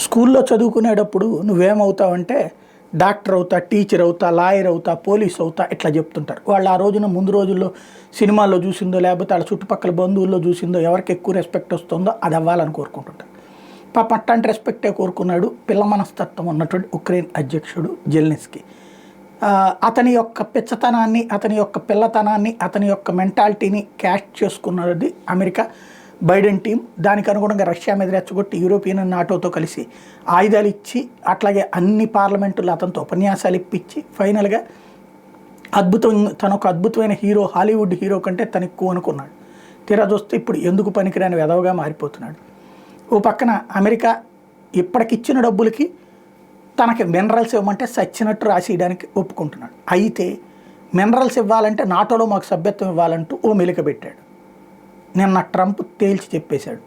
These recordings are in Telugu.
స్కూల్లో చదువుకునేటప్పుడు నువ్వేమవుతావంటే డాక్టర్ అవుతా, టీచర్ అవుతా, లాయర్ అవుతా, పోలీస్ అవుతా ఇట్లా చెప్తుంటారు. వాళ్ళు ఆ రోజున ముందు రోజుల్లో సినిమాల్లో చూసిందో లేకపోతే వాళ్ళ చుట్టుపక్కల బంధువుల్లో చూసిందో ఎవరికి ఎక్కువ రెస్పెక్ట్ వస్తుందో అది అవ్వాలని కోరుకుంటుంటారు. పాపం అట్లాంటి రెస్పెక్టే కోరుకున్నాడు పిల్ల మనస్తత్వం ఉన్నటువంటి ఉక్రెయిన్ అధ్యక్షుడు జెలెన్స్కీ. అతని యొక్క పిచ్చతనాన్ని, అతని యొక్క పిల్లతనాన్ని, అతని యొక్క మెంటాలిటీని క్యాష్ చేసుకున్నది అమెరికా బైడెన్ టీం. దానికి అనుగుణంగా రష్యా మీద రెచ్చగొట్టి యూరోపియన్ నాటోతో కలిసి ఆయుధాలు ఇచ్చి, అట్లాగే అన్ని పార్లమెంటులు అతనితో ఉపన్యాసాలు ఇప్పించి ఫైనల్గా తను ఒక అద్భుతమైన హీరో, హాలీవుడ్ హీరో కంటే తను ఎక్కువ అనుకున్నాడు. తీరా చూస్తే ఇప్పుడు ఎందుకు పనికిరాని వెధవగా మారిపోతున్నాడు. ఓ పక్కన అమెరికా ఇప్పటికిచ్చిన డబ్బులకి తనకి మినరల్స్ ఇవ్వమంటే సచ్చినట్టు రాసేయడానికి ఒప్పుకుంటున్నాడు. అయితే మినరల్స్ ఇవ్వాలంటే నాటోలో మాకు సభ్యత్వం ఇవ్వాలంటూ ఓ మెలిక పెట్టాడు. నిన్న ట్రంప్ తేల్చి చెప్పేశాడు,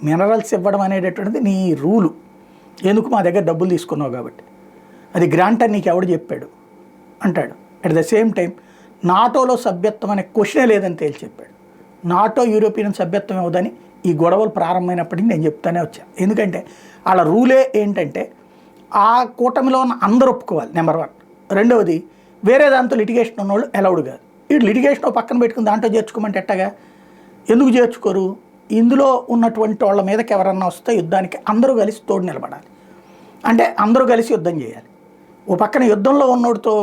మినరల్స్ ఇవ్వడం అనేటటువంటిది నీ రూలు, ఎందుకు మా దగ్గర డబ్బులు తీసుకున్నావు కాబట్టి, అది గ్రాంట్ అని నీకు ఎవడు చెప్పాడు అంటాడు. అట్ ద సేమ్ టైం నాటోలో సభ్యత్వం అనే క్వశ్చనే లేదని తేల్చి చెప్పాడు. నాటో యూరోపియన్ సభ్యత్వం ఇవ్వదని ఈ గొడవలు ప్రారంభమైనప్పటికీ నేను చెప్తానే వచ్చాను. ఎందుకంటే వాళ్ళ రూలే ఏంటంటే ఆ కూటమిలో ఉన్న అందరూ ఒప్పుకోవాలి, నెంబర్ 1. రెండవది, వేరే దాంతో లిటిగేషన్ ఉన్నవాళ్ళు అలౌడ్ కాదు. ఈ లిటిగేషన్ పక్కన పెట్టుకుని దాంట్లో చేర్చుకోమంటే ఎట్టగా? ఎందుకు చేర్చుకోరు? ఇందులో ఉన్నటువంటి వాళ్ళ మీదకి ఎవరన్నా వస్తే యుద్ధానికి అందరూ కలిసి తోడు నిలబడాలి. అంటే అందరూ కలిసి యుద్ధం చేయాలి. ఓ పక్కన యుద్ధంలో ఉన్నోడితో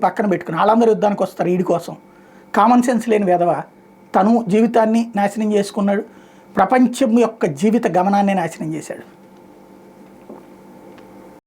పక్కన పెట్టుకుని వాళ్ళందరూ యుద్ధానికి వస్తారు వీడి కోసం. కామన్ సెన్స్ లేని వెధవ తను జీవితాన్ని నాశనం చేసుకున్నాడు, ప్రపంచం యొక్క జీవిత గమనాన్ని నాశనం చేశాడు.